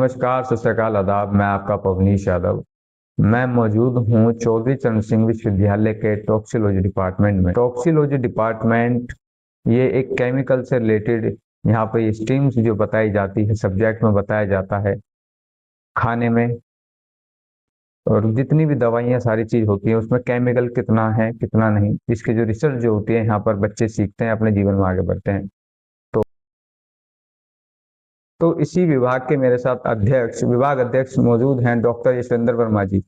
नमस्कार, सत श्री अकाल, आदाब। मैं आपका पवनीश यादव। मैं मौजूद हूँ चौधरी चरण सिंह विश्वविद्यालय के टॉक्सिकोलॉजी डिपार्टमेंट में। टॉक्सिकोलॉजी डिपार्टमेंट ये एक केमिकल से रिलेटेड यहाँ पे स्ट्रीम्स जो बताई जाती है, सब्जेक्ट में बताया जाता है खाने में, और जितनी भी दवाइयाँ सारी चीज होती है उसमें केमिकल कितना है कितना नहीं, इसकी जो रिसर्च जो होती है यहाँ पर बच्चे सीखते हैं, अपने जीवन में आगे बढ़ते हैं। तो इसी विभाग के मेरे साथ विभाग अध्यक्ष मौजूद हैं, डॉक्टर यशवेंद्र वर्मा जी।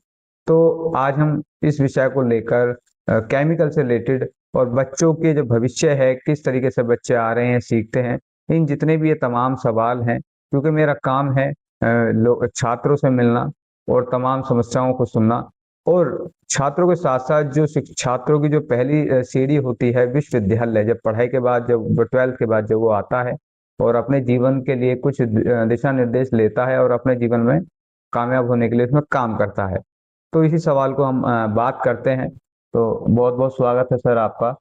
तो आज हम इस विषय को लेकर केमिकल से रिलेटेड और बच्चों के जो भविष्य है, किस तरीके से बच्चे आ रहे हैं, सीखते हैं, इन जितने भी ये तमाम सवाल हैं, क्योंकि मेरा काम है छात्रों से मिलना और तमाम समस्याओं को सुनना, और छात्रों के साथ साथ जो छात्रों की जो पहली सीढ़ी होती है विश्वविद्यालय, जब पढ़ाई के बाद, जब 12th के बाद जब वो आता है और अपने जीवन के लिए कुछ दिशा निर्देश लेता है और अपने जीवन में कामयाब होने के लिए उसमें काम करता है, तो इसी सवाल को हम बात करते हैं। तो बहुत बहुत स्वागत है सर आपका।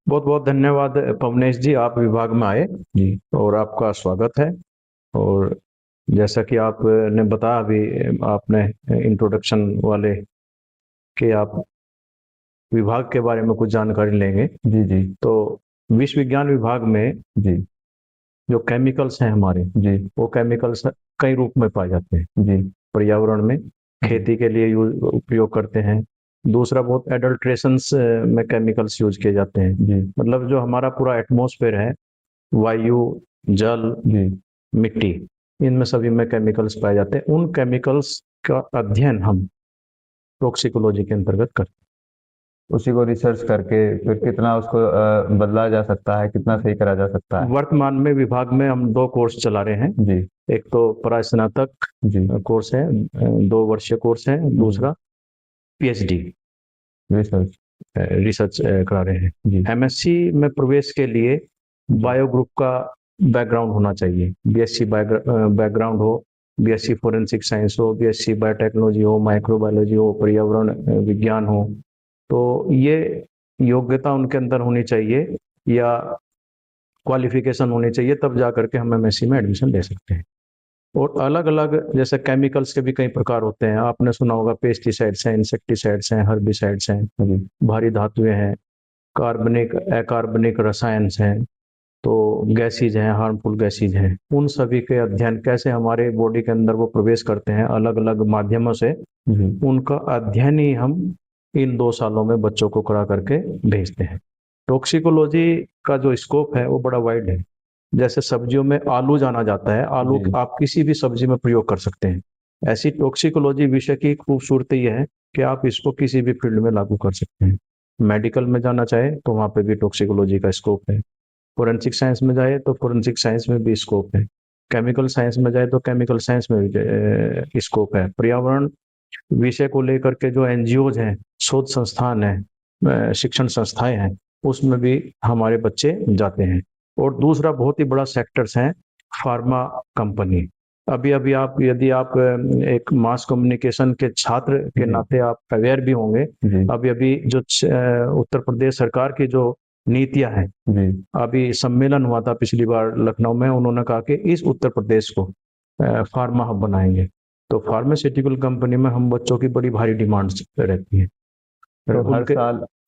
बहुत बहुत धन्यवाद पवनेश जी, आप विभाग में आए जी। और आपका स्वागत है। और जैसा कि आपने बताया अभी, आपने इंट्रोडक्शन वाले कि आप विभाग के बारे में कुछ जानकारी लेंगे। जी जी तो विश्व विज्ञान विभाग में जी जो केमिकल्स हैं हमारे, जी वो केमिकल्स कई रूप में पाए जाते हैं। जी पर्यावरण में खेती के लिए उपयोग करते हैं। दूसरा, बहुत एडल्ट्रेशंस में केमिकल्स यूज किए जाते हैं। जी मतलब जो हमारा पूरा एटमॉस्फेयर है, वायु, जल, जी मिट्टी, इनमें सभी में केमिकल्स पाए जाते हैं। उन केमिकल्स का अध्ययन हम टॉक्सिकोलॉजी के अंतर्गत करते उसी को रिसर्च करके फिर कितना उसको बदला जा सकता है, कितना सही करा जा सकता हैं। है। वर्तमान में विभाग में हम 2 कोर्स चला रहे हैं। जी एक तो परास्नातक जी कोर्स है, 2 वर्षीय कोर्स है। दूसरा पीएचडी रिसर्च। रिसर्च करा रहे हैं। जी एमएससी में प्रवेश के लिए बायो ग्रुप का बैकग्राउंड होना चाहिए। बीएससी बैकग्राउंड हो, बीएससी फोरेंसिक साइंस हो, बीएससी बायोटेक्नोलॉजी हो, माइक्रोबायोलॉजी हो, पर्यावरण विज्ञान हो, तो ये योग्यता उनके अंदर होनी चाहिए या क्वालिफिकेशन होनी चाहिए, तब जा करके हम एमएससी में एडमिशन ले सकते हैं। और अलग अलग जैसे केमिकल्स के भी कई प्रकार होते हैं। आपने सुना होगा पेस्टिसाइड्स हैं, इंसेक्टिसाइड्स हैं, हर्बिसाइड्स हैं, जी भारी धातुएं हैं, कार्बनिक अकार्बनिक रसायन हैं, तो गैसीज हैं, हार्मफुल गैसीज हैं। उन सभी के अध्ययन कैसे हमारे बॉडी के अंदर वो प्रवेश करते हैं अलग अलग माध्यमों से, जी उनका अध्ययन ही हम इन 2 सालों में बच्चों को करा करके भेजते हैं। टॉक्सिकोलॉजी का जो स्कोप है वो बड़ा वाइड है। जैसे सब्जियों में आलू जाना जाता है, आलू जी आप किसी भी सब्जी में प्रयोग कर सकते हैं। ऐसी टॉक्सिकोलॉजी विषय की खूबसूरती यह है कि आप इसको किसी भी फील्ड में लागू कर सकते हैं। मेडिकल में जाना चाहे तो वहाँ पे भी टॉक्सिकोलॉजी का स्कोप है। फोरेंसिक साइंस में जाए तो फोरेंसिक साइंस में भी स्कोप है। केमिकल साइंस में जाए तो केमिकल साइंस में भी स्कोप है। पर्यावरण विषय को लेकर के जो एनजीओज हैं, शोध संस्थान हैं, शिक्षण संस्थाएं हैं, उसमें भी हमारे बच्चे जाते हैं। और दूसरा बहुत ही बड़ा सेक्टर्स है फार्मा कंपनी। अभी अभी आप, यदि आप एक मास कम्युनिकेशन के छात्र के जी नाते आप अवेयर भी होंगे, जी अभी अभी जो उत्तर प्रदेश सरकार की जो नीतियां हैं, जी अभी सम्मेलन हुआ था पिछली बार लखनऊ में, उन्होंने कहा कि इस उत्तर प्रदेश को फार्मा हब बनाएंगे। तो फार्मास्यूटिकल कंपनी में हम बच्चों की बड़ी भारी डिमांड्स रहती है। तो उनके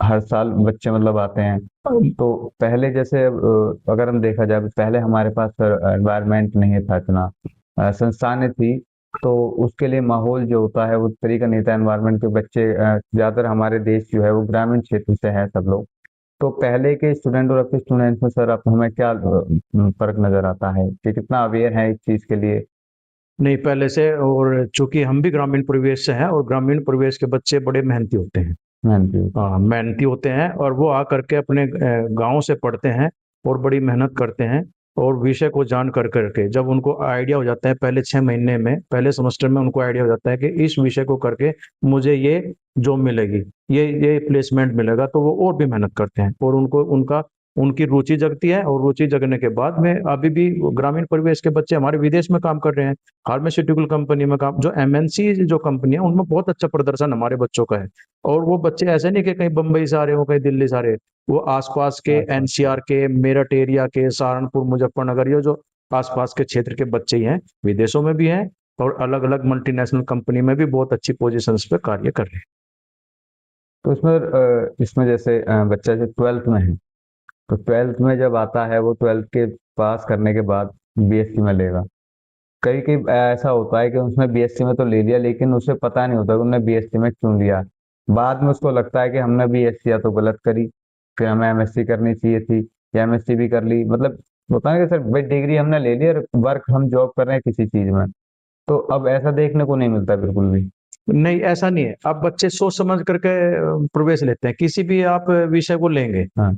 हर साल बच्चे मतलब आते हैं। तो पहले जैसे अगर हम देखा जाए, पहले हमारे पास एनवायरनमेंट नहीं था इतना, संस्थानें थी, तो उसके लिए माहौल जो होता है वो तरीका नहीं था। एनवायरनमेंट के बच्चे ज़्यादातर हमारे देश जो है वो ग्रामीण क्षेत्र से है सब लोग। तो पहले के स्टूडेंट और अब के स्टूडेंट में सर आप हमें क्या फर्क नजर आता है कि कितना अवेयर है इस चीज के लिए। नहीं, पहले से, और चूंकि हम भी ग्रामीण परिवेश से हैं, और ग्रामीण परिवेश के बच्चे बड़े मेहनती होते हैं। हाँ जी हाँ, मेहनती होते हैं, और वो आ करके अपने गांव से पढ़ते हैं और बड़ी मेहनत करते हैं। और विषय को जान कर करके जब उनको आइडिया हो जाता है, पहले 6 महीने में, पहले सेमेस्टर में उनको आइडिया हो जाता है कि इस विषय को करके मुझे ये जॉब मिलेगी, ये प्लेसमेंट मिलेगा, तो वो और भी मेहनत करते हैं और उनको उनका उनकी रुचि जगती है। और रुचि जगने के बाद में अभी भी ग्रामीण परिवेश के बच्चे हमारे विदेश में काम कर रहे हैं, फार्मास्यूटिकल कंपनी में काम, जो एमएनसी जो कंपनी है उनमें बहुत अच्छा प्रदर्शन हमारे बच्चों का है। और वो बच्चे ऐसे नहीं कि कहीं बंबई से आ रहे हो, कहीं दिल्ली से आ रहे, वो आसपास के अच्छा अच्छा। एनसीआर के, मेरठ एरिया के, सहारनपुर, मुजफ्फरनगर, ये जो आसपास के क्षेत्र के बच्चे ही हैं, विदेशों में भी हैं और अलग अलग मल्टीनेशनल कंपनी में भी बहुत अच्छी पोजीशंस पे कार्य कर रहे हैं। तो इसमें जैसे बच्चा जो 12th में है, तो 12th में जब आता है वो 12th के पास करने के बाद बीएससी में लेगा। कई कई ऐसा होता है कि उसने बीएससी में तो ले लिया, लेकिन उसे पता नहीं होता कि उन्होंने बीएससी में क्यों लिया। बाद में उसको लगता है कि हमने बीएससी या तो गलत करी, फिर हमें एमएससी करनी चाहिए थी, या एमएससी भी कर ली। मतलब होता है कि सर भाई डिग्री हमने ले ली और वर्क हम जॉब कर रहे हैं किसी चीज में। तो अब ऐसा देखने को नहीं मिलता बिल्कुल भी। नहीं, ऐसा नहीं है। अब बच्चे सोच समझ करके प्रवेश लेते हैं, किसी भी आप विषय को लेंगे। हाँ।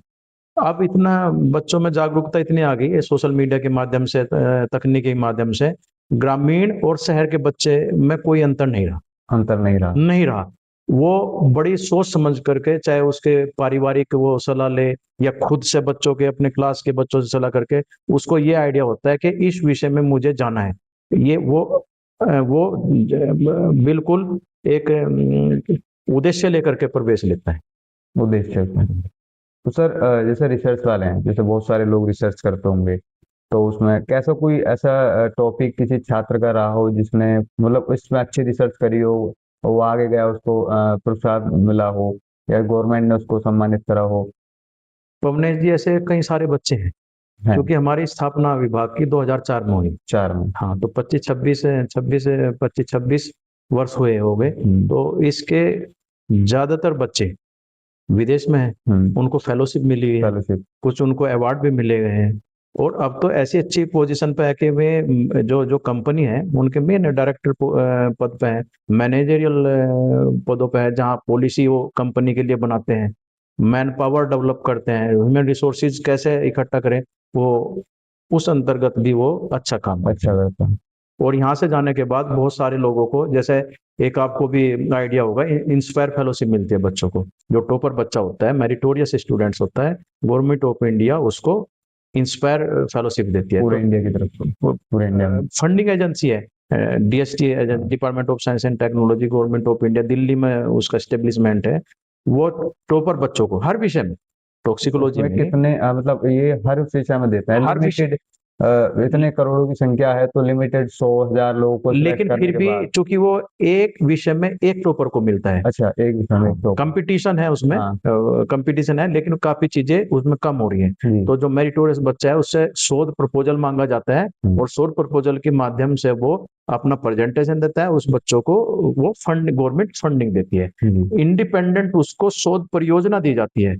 अब इतना बच्चों में जागरूकता इतनी आ गई है सोशल मीडिया के माध्यम से, तकनीकी के माध्यम से, ग्रामीण और शहर के बच्चे में कोई अंतर नहीं रहा। अंतर नहीं रहा। नहीं रहा। वो बड़ी सोच समझ करके, चाहे उसके पारिवारिक वो सलाह ले या खुद से बच्चों के, अपने क्लास के बच्चों से सलाह करके, उसको ये आइडिया होता है कि इस विषय में मुझे जाना है। ये वो बिल्कुल एक उद्देश्य लेकर के प्रवेश लेता है। उद्देश्य है। तो सर जैसे रिसर्च वाले हैं, जैसे बहुत सारे लोग रिसर्च करते होंगे, तो उसमें कैसा कोई ऐसा टॉपिक किसी छात्र का रहा हो जिसने मतलब इसमें अच्छी रिसर्च करी हो, और वो आगे गया, उसको पुरस्कार मिला हो, या गवर्नमेंट ने उसको सम्मानित करा हो? पवनेश जी, ऐसे कई सारे बच्चे हैं, है। क्योंकि हमारी स्थापना विभाग की 2004 में हुई। 4 में। हाँ, तो 25 26 वर्ष हुए हो गए। हम्म। तो इसके ज्यादातर बच्चे विदेश में हैं, उनको फेलोशिप मिली है, फेलोशिप। कुछ उनको अवार्ड भी मिले गए हैं। और अब तो ऐसी अच्छी पोजीशन पे है कि वे जो जो कंपनी है उनके मेन डायरेक्टर पद पे है, मैनेजरियल पदों पे है, जहाँ पॉलिसी वो कंपनी के लिए बनाते हैं, मैन पावर डेवलप करते हैं, ह्यूमन रिसोर्सेज कैसे इकट्ठा करें, वो उस अंतर्गत भी वो अच्छा काम करते अच्छा हैं। करता है। और यहाँ से जाने के बाद बहुत सारे लोगों को, जैसे एक आपको भी आइडिया होगा, इंस्पायर फेलोशिप मिलती है बच्चों को। जो टॉपर बच्चा होता है, मेरिटोरियस स्टूडेंट्स होता है, गवर्नमेंट ऑफ इंडिया उसको इंस्पायर फेलोशिप देती है। पूरे तो इंडिया की तरफ से, पूरे इंडिया में। फंडिंग एजेंसी है, DST, department of science and technology, government of India, Delhi में उसका एस्टेब्लिशमेंट है। वो टॉपर बच्चों को हर विषय में, टॉक्सिकोलॉजी उसमें में नहीं, कितने मतलब ये हर विषय में देता है हर विषय। लिमिटेड? इतने करोड़ों की संख्या है तो लिमिटेड 100,000 लोगों को सिलेक्ट लेकिन करने फिर के भी बाद। चूंकि वो एक विषय में एक टॉपर को मिलता है, अच्छा, एक विषय में तो। कंपटीशन है उसमें, हाँ। कंपटीशन है, लेकिन काफी चीजें उसमें कम हो रही हैं। जी। तो जो मेरिटोरियस बच्चा है उससे शोध प्रपोजल मांगा जाता है, और शोध प्रपोजल के माध्यम से वो अपना प्रेजेंटेशन देता है, उस बच्चों को वो फंड, गवर्नमेंट फंडिंग देती है, इंडिपेंडेंट उसको शोध परियोजना दी जाती है।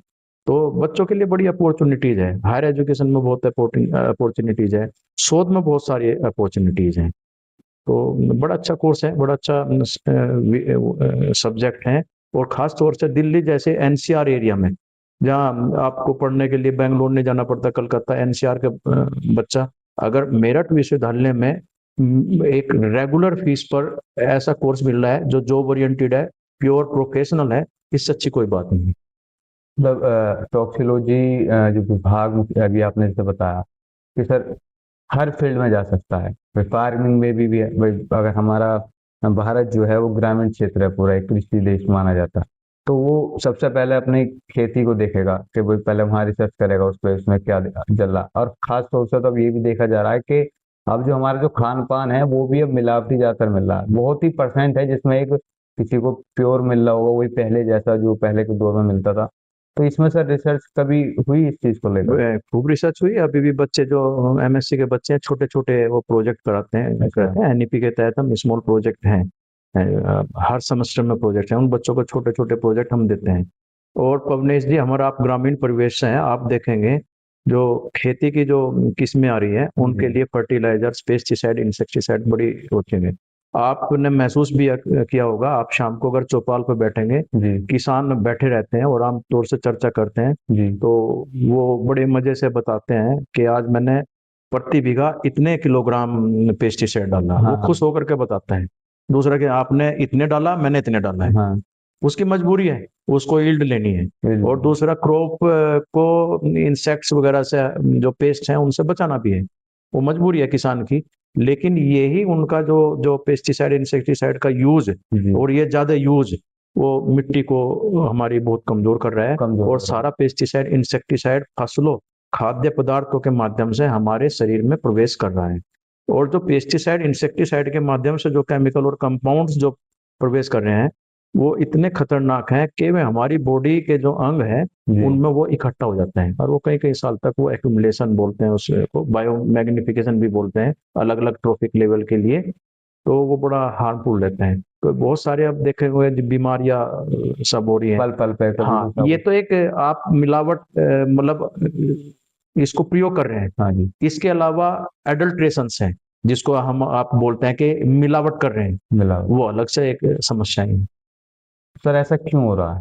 तो बच्चों के लिए बड़ी अपॉर्चुनिटीज है, हायर एजुकेशन में बहुत अपॉर्चुनिटीज है, शोध में बहुत सारी अपॉर्चुनिटीज हैं। तो बड़ा अच्छा कोर्स है, बड़ा अच्छा सब्जेक्ट है। और खास तौर से दिल्ली जैसे एनसीआर एरिया में, जहाँ आपको पढ़ने के लिए बेंगलोर नहीं जाना पड़ता, कलकत्ता, एनसीआर का बच्चा अगर मेरठ विश्वविद्यालय में एक रेगुलर फीस पर ऐसा कोर्स मिल रहा है जो जॉब ओरिएंटेड है, प्योर प्रोफेशनल है, इससे अच्छी कोई बात नहीं है। मतलब टॉक्सिकोलॉजी जो विभाग अभी आपने जैसे बताया कि सर हर फील्ड में जा सकता है, फार्मिंग में भी है भाई। अगर हमारा भारत जो है वो ग्रामीण क्षेत्र है, पूरा एक कृषि देश माना जाता है, तो वो सबसे पहले अपनी खेती को देखेगा कि भाई पहले वहाँ रिसर्च करेगा उस पर, उसमें क्या चल रहा। और खास तौर से तो अब ये भी देखा जा रहा है कि अब जो हमारा जो खान पान है वो भी अब मिलावटी ज्यादातर मिल रहा है। बहुत ही परसेंट है जिसमें एक किसी को प्योर मिल रहा होगा, वही पहले जैसा जो पहले के दौर में मिलता था। तो इसमें सर रिसर्च कभी हुई इस चीज को लेकर? खूब रिसर्च हुई। अभी भी बच्चे जो एमएससी के बच्चे हैं, छोटे छोटे वो प्रोजेक्ट कराते हैं, करते हैं एनईपी के तहत। हम स्मॉल प्रोजेक्ट हैं, हर सेमेस्टर में प्रोजेक्ट हैं, उन बच्चों को छोटे छोटे प्रोजेक्ट हम देते हैं। और पवनेश जी, हमारा आप ग्रामीण परिवेश से हैं, आप देखेंगे जो खेती की जो किस्में आ रही है उनके लिए फर्टिलाइजर्स, पेस्टिसाइड, इंसेक्टिसाइड बड़ी होती है। आपने महसूस भी किया होगा, आप शाम को अगर चौपाल पर बैठेंगे, जी। किसान बैठे रहते हैं और आमतौर से चर्चा करते हैं, जी। तो वो बड़े मजे से बताते हैं कि आज मैंने प्रति बीघा इतने किलोग्राम पेस्टिसाइड डाला। हाँ, वो खुश होकर के बताता है। दूसरा कि आपने इतने डाला, मैंने इतने डाला है। हाँ। उसकी मजबूरी है, उसको यील्ड लेनी है। और दूसरा, क्रॉप को इंसेक्ट्स वगैरह से, जो पेस्ट हैं, उनसे बचाना भी है। वो मजबूरी है किसान की। लेकिन यही उनका जो जो पेस्टिसाइड, इंसेक्टिसाइड का यूज जी। और ये ज्यादा यूज, वो मिट्टी को हमारी बहुत कमजोर कर रहा है। कमजोर और हो रहा है। सारा पेस्टिसाइड, इंसेक्टिसाइड फसलों, खाद्य पदार्थों के माध्यम से हमारे शरीर में प्रवेश कर रहा है। और जो पेस्टिसाइड इंसेक्टिसाइड के माध्यम से जो केमिकल और कंपाउंड्स जो प्रवेश कर रहे हैं वो इतने खतरनाक हैं कि वे हमारी बॉडी के जो अंग है उनमें वो इकट्ठा हो जाते हैं और वो कई कई साल तक वो एक्यूमुलेशन बोलते हैं, उसको बायो मैग्निफिकेशन भी बोलते हैं, अलग अलग ट्रॉफिक लेवल के लिए, तो वो बड़ा हार्मफुल रहता है। तो बहुत सारे अब देखे हुए बीमारियां सब हो रही है। पल पल पे कभी हाँ, कुछ ना ये कुछ। तो एक आप मिलावट मतलब इसको प्रयोग कर रहे हैं। हाँ जी, इसके अलावा एडल्ट्रेशंस हैं जिसको हम आप बोलते हैं कि मिलावट कर रहे हैं, मिला। वो अलग से एक समस्या है। सर ऐसा क्यों हो रहा है?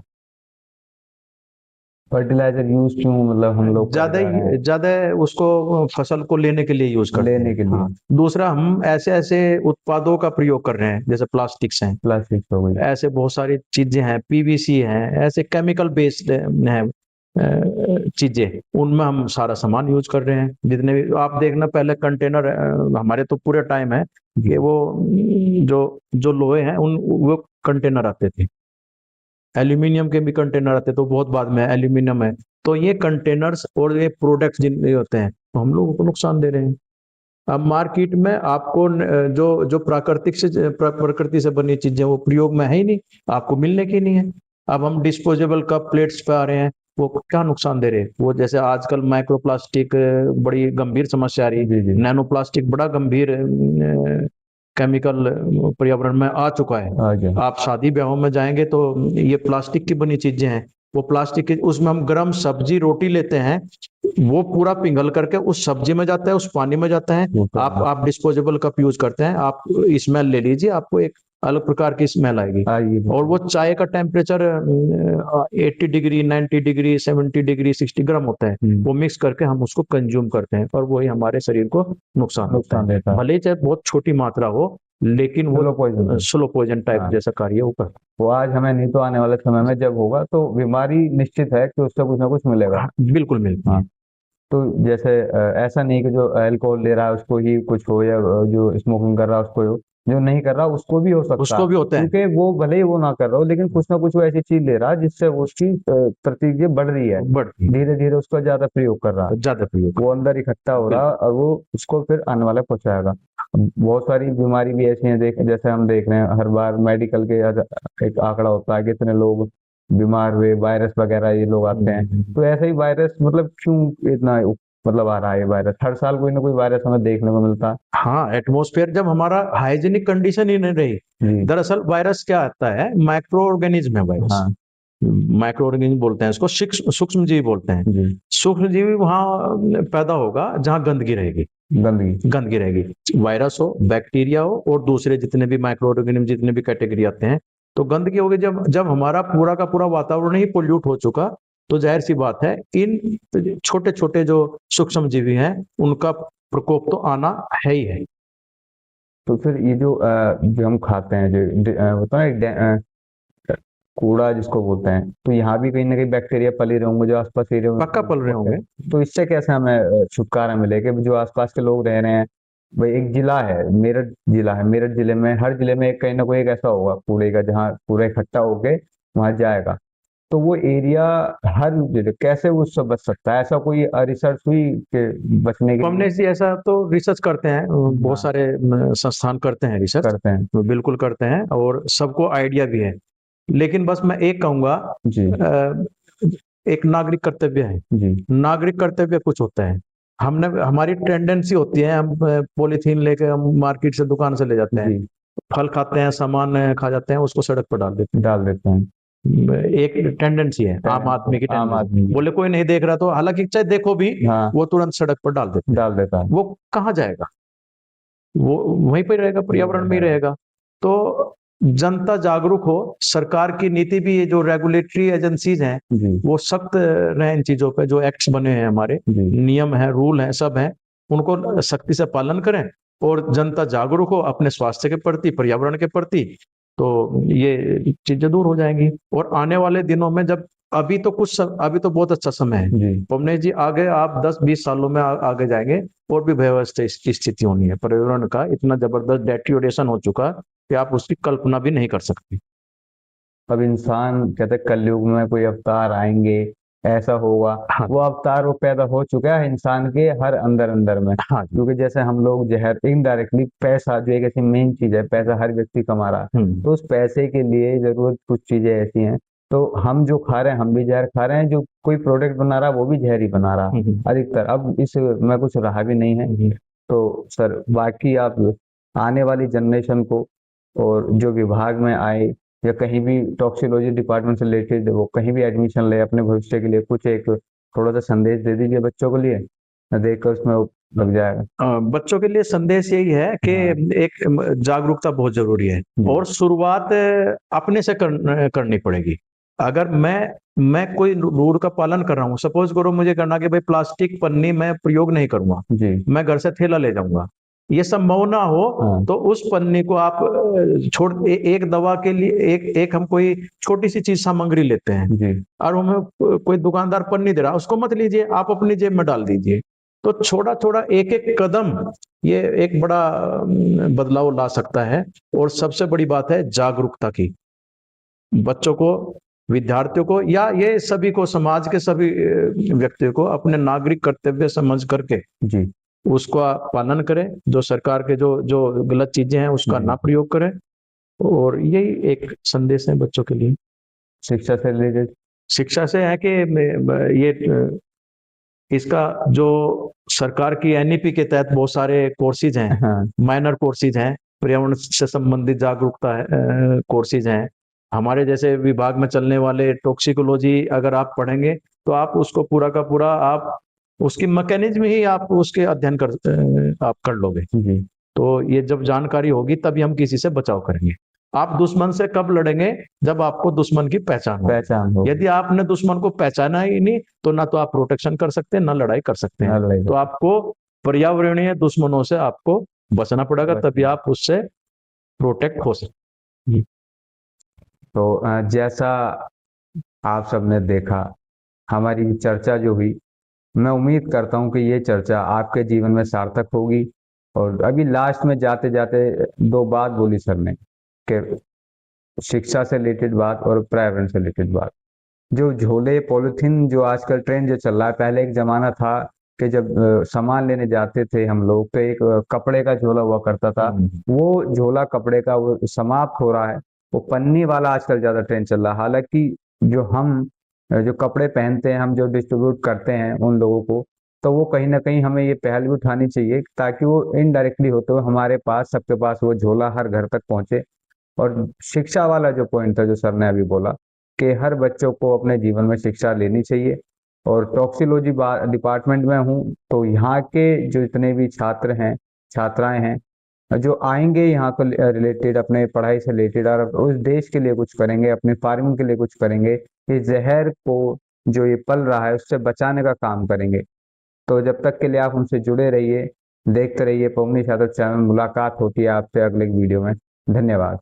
फर्टिलाइजर यूज क्यों मतलब हम लोग कर रहे हैं? ज्यादा उसको फसल को लेने के लिए यूज करते लेने हैं। के लिए हाँ, दूसरा हम ऐसे ऐसे उत्पादों का प्रयोग कर रहे हैं जैसे प्लास्टिक्स हैं, प्लास्टिक हो गई। ऐसे बहुत सारी चीजें हैं, पीवीसी है, ऐसे केमिकल बेस्ड है चीजें, उनमें हम सारा सामान यूज कर रहे हैं। जितने भी आप देखना पहले कंटेनर हमारे तो पूरे टाइम है कि वो जो जो लोहे हैं उन वो कंटेनर आते थे, एल्यूमिनियम के भी कंटेनर आते तो बहुत बाद में एल्यूमिनियम है। तो ये कंटेनर्स और ये प्रोडक्ट्स जिन ये होते हैं तो हम लोगों को नुकसान दे रहे हैं। अब मार्केट में आपको जो जो प्राकृतिक से प्रकृति से बनी चीजें वो प्रयोग में है ही नहीं, आपको मिलने की नहीं है। अब हम डिस्पोजेबल कप प्लेट्स पे आ रहे हैं, वो क्या नुकसान दे रहे हैं? वो जैसे आजकल माइक्रो प्लास्टिक बड़ी गंभीर समस्या आ रही जी है, जी। नैनो प्लास्टिक बड़ा गंभीर केमिकल पर्यावरण में आ चुका है। आ गया। आप शादी ब्याहों में जाएंगे तो ये प्लास्टिक की बनी चीजें हैं, वो प्लास्टिक की, उसमें हम गरम सब्जी रोटी लेते हैं, वो पूरा पिघल करके उस सब्जी में जाता है, उस पानी में जाता है। वो तो आप डिस्पोजेबल कप यूज करते हैं, आप स्मेल ले लीजिए, आपको एक अलग प्रकार की स्मेल आएगी। आइए। और वो चाय का टेम्परेचर 80 डिग्री, 90 डिग्री, 70 डिग्री, 60 ग्राम होता है, वो मिक्स करके हम उसको कंज्यूम करते हैं और वही हमारे शरीर को नुकसान होता नुकसान है। देता है। भले ही चाहे बहुत छोटी मात्रा हो, लेकिन स्लो वो पॉइजन। स्लो पॉइजन टाइप हाँ, जैसा कार्य वो करता वो आज हमें नहीं तो आने वाले समय में जब होगा तो बीमारी निश्चित है कि उससे कुछ ना कुछ मिलेगा। है। बिल्कुल मिलती हाँ, है। तो जैसे ऐसा नहीं कि जो अल्कोहल ले रहा है उसको ही कुछ हो या जो स्मोकिंग कर रहा है उसको हो, जो नहीं कर रहा उसको भी हो सकता है, उसको भी होता है। क्योंकि वो भले ही वो ना कर रहा हो लेकिन कुछ ना कुछ वो ऐसी चीज ले रहा है जिससे वो उसकी प्रतिक्रिया बढ़ रही है, बढ़ती है, धीरे धीरे उसका ज्यादा प्रयोग कर रहा है, ज्यादा प्रयोग। वो अंदर इकट्ठा हो रहा है और वो उसको फिर आने वाले पहुंचाएगा। बहुत सारी बीमारी भी ऐसी हैं, जैसे हम देख रहे हैं हर बार मेडिकल के एक आंकड़ा होता है कि इतने लोग बीमार हुए, वायरस वगैरह ये लोग आते हैं। तो ऐसा ही वायरस मतलब क्यों इतना मतलब आ रहा है? ये वायरस हर साल कोई ना कोई वायरस हमें देखने को मिलता है। हाँ, एटमॉस्फेयर जब हमारा हाइजीनिक कंडीशन ही नहीं रही, जी। दरअसल वायरस क्या आता है, माइक्रो ऑर्गेनिज्म है वायरस। हाँ माइक्रो ऑर्गेनिज्म बोलते हैं इसको, सूक्ष्म जीवी बोलते हैं। जी। सूक्ष्म जीवी वहां पैदा होगा जहां गंदगी रहेगी, गंदगी। गंदगी रहेगी, वायरस हो, बैक्टीरिया हो और दूसरे जितने भी माइक्रो ऑर्गेनिज्म जितने भी कैटेगरी आते हैं, तो गंदगी होगी। जब जब हमारा पूरा का पूरा वातावरण ही पोल्यूट हो चुका, तो जाहिर सी बात है इन छोटे छोटे जो सूक्ष्म जीवी हैं उनका प्रकोप तो आना है ही है। तो फिर ये जो हम खाते हैं जो होता है कूड़ा जिसको बोलते हैं, तो यहाँ भी कहीं ना कहीं बैक्टीरिया पल ही रहे होंगे जो आसपास एरिया में पक्का पल रहे होंगे। तो इससे कैसे हमें छुटकारा मिले कि जो आसपास के लोग रह रहे हैं? भाई एक जिला है, मेरठ जिला है, मेरठ जिले में हर जिले में एक कहीं ना कोई एक ऐसा होगा कूड़े का जहाँ पूरा इकट्ठा होके वहां जाएगा। तो वो एरिया हर जिले कैसे उससे बच सकता है? ऐसा कोई रिसर्च हुई कि बचने के लिए? पवनेश जी, ऐसा तो रिसर्च करते हैं, बहुत हाँ, सारे संस्थान करते हैं रिसर्च, करते हैं। बिल्कुल करते हैं और सबको आइडिया भी है। लेकिन बस मैं एक कहूंगा, जी एक नागरिक कर्तव्य है। जी। नागरिक कर्तव्य कुछ होता है, हमने हमारी टेंडेंसी होती है, हम पॉलीथीन लेके हम मार्केट से दुकान से ले जाते हैं, जी फल खाते हैं, सामान खा जाते हैं, उसको सड़क पर डाल देते डाल देते हैं। हैं। एक टेंडेंसी है आम आदमी की, आम टेंडेंसी आदमी की। बोले कोई नहीं देख रहा, तो हालांकि चाहे देखो भी हाँ, वो तुरंत सड़क पर डाल देते हैं। डाल देता है। वो कहाँ जाएगा? वो वहीं पर रहेगा, पर्यावरण में ही रहेगा। तो जनता जागरूक हो, सरकार की नीति भी, ये जो रेगुलेटरी एजेंसीज हैं जी वो सख्त रहे इन चीजों पे, जो एक्ट्स बने हैं हमारे, जी। नियम है, रूल है, सब हैं, उनको सख्ती से पालन करें और जनता जागरूक हो अपने स्वास्थ्य के प्रति, पर्यावरण के प्रति, तो ये चीजें दूर हो जाएंगी। और आने वाले दिनों में जब अभी तो बहुत अच्छा समय है जी। पवनेश जी, आगे आप 10-20 सालों में आगे जाएंगे और भी भयावह स्थिति होनी है। पर्यावरण का इतना जबरदस्त डेट्रियोरेशन हो चुका कि आप उसकी कल्पना भी नहीं कर सकते। अब इंसान कहते हैं कलयुग में कोई अवतार आएंगे ऐसा होगा, हाँ वो अवतार वो पैदा हो चुका है इंसान के हर अंदर अंदर में। हाँ जी। क्योंकि जैसे हम लोग जहर इनडायरेक्टली, पैसा जो एक ऐसी मेन चीज है, पैसा हर व्यक्ति कमा रहा है, तो उस पैसे के लिए जरूरत कुछ चीजें ऐसी हैं, तो हम जो खा रहे हैं हम भी जहर खा रहे हैं, जो कोई प्रोडक्ट बना रहा है वो भी जहर ही बना रहा है अधिकतर। अब इस में कुछ रहा भी नहीं है। तो सर बाकी आप आने वाली जनरेशन को, और जो विभाग में आए या कहीं भी टॉक्सिकोलॉजी डिपार्टमेंट से रिलेटेड वो कहीं भी एडमिशन ले अपने भविष्य के लिए, कुछ एक थोड़ा सा संदेश दे दीजिए बच्चों के लिए, देखकर उसमें वो लग जाएगा। बच्चों के लिए संदेश यही है कि हाँ एक जागरूकता बहुत जरूरी है, जी और शुरुआत अपने से करनी पड़ेगी। अगर मैं कोई रूल का पालन कर रहा हूँ, सपोज करो मुझे करना कि भाई प्लास्टिक पन्नी मैं प्रयोग नहीं करूंगा, जी मैं घर से थैला ले जाऊंगा, ये संभव ना हो, हाँ तो उस पन्नी को आप एक दवा के लिए एक हम कोई छोटी सी चीज सामग्री लेते हैं, जी और हमें कोई दुकानदार पन्नी दे रहा है, उसको मत लीजिए, आप अपनी जेब में डाल दीजिए। तो छोटा छोटा एक एक कदम ये एक बड़ा बदलाव ला सकता है। और सबसे बड़ी बात है जागरूकता की, बच्चों को, विद्यार्थियों को, या ये सभी को, समाज के सभी व्यक्तियों को अपने नागरिक कर्तव्य समझ करके जी उसका पालन करें। जो सरकार के जो जो गलत चीजें हैं उसका जी। ना प्रयोग करें। और यही एक संदेश है बच्चों के लिए। शिक्षा से रिलेटेड। शिक्षा से है कि ये इसका जो सरकार की एनईपी के तहत बहुत सारे कोर्सेज हैं, हाँ माइनर कोर्सेज हैं, पर्यावरण से संबंधित जागरूकता कोर्सेज हैं। हमारे जैसे विभाग में चलने वाले टॉक्सिकोलॉजी अगर आप पढ़ेंगे तो आप उसको पूरा का पूरा आप उसकी मैकेनिज्म ही आप उसके अध्ययन आप कर लोगे। जी तो ये जब जानकारी होगी तभी हम किसी से बचाव करेंगे। आप दुश्मन से कब लड़ेंगे? जब आपको दुश्मन की पहचान हो। पहचान हो। यदि आपने दुश्मन को पहचाना ही नहीं तो ना तो आप प्रोटेक्शन कर सकते हैं ना लड़ाई कर सकते ना हैं। लड़ाई तो कर। आपको पर्यावरणीय दुश्मनों से आपको बचना पड़ेगा, तभी आप उससे प्रोटेक्ट हो सकते। तो जैसा आप सबने देखा, हमारी चर्चा जो हुई, मैं उम्मीद करता हूँ कि ये चर्चा आपके जीवन में सार्थक होगी। और अभी लास्ट में जाते जाते दो बात बोली सर ने, कि शिक्षा से रिलेटेड बात और पर्यावरण से रिलेटेड बात। जो झोले पॉलिथीन जो आजकल ट्रेंड जो चल रहा है, पहले एक जमाना था कि जब सामान लेने जाते थे हम लोग तो एक कपड़े का झोला हुआ करता था, वो झोला कपड़े का वो समाप्त हो रहा है। वो पन्नी वाला आजकल ज्यादा ट्रेंड चल रहा है। हालांकि जो हम जो कपड़े पहनते हैं, हम जो डिस्ट्रीब्यूट करते हैं उन लोगों को, तो वो कहीं ना कहीं हमें ये पहल भी उठानी चाहिए ताकि वो इनडायरेक्टली होते हुए हमारे पास, सबके पास वो झोला हर घर तक पहुंचे। और शिक्षा वाला जो पॉइंट था जो सर ने अभी बोला, कि हर बच्चों को अपने जीवन में शिक्षा लेनी चाहिए। और टॉक्सिकोलॉजी डिपार्टमेंट में हूँ, तो यहाँ के जो इतने भी छात्र हैं, छात्राएं हैं, जो आएंगे यहाँ को रिलेटेड, अपने पढ़ाई से रिलेटेड, और उस देश के लिए कुछ करेंगे, अपनी फार्मिंग के लिए कुछ करेंगे, इस जहर को जो ये पल रहा है उससे बचाने का काम करेंगे। तो जब तक के लिए आप हमसे जुड़े रहिए, देखते रहिए पवनी छात्र चैनल। मुलाकात होती है आपसे अगले वीडियो में। धन्यवाद।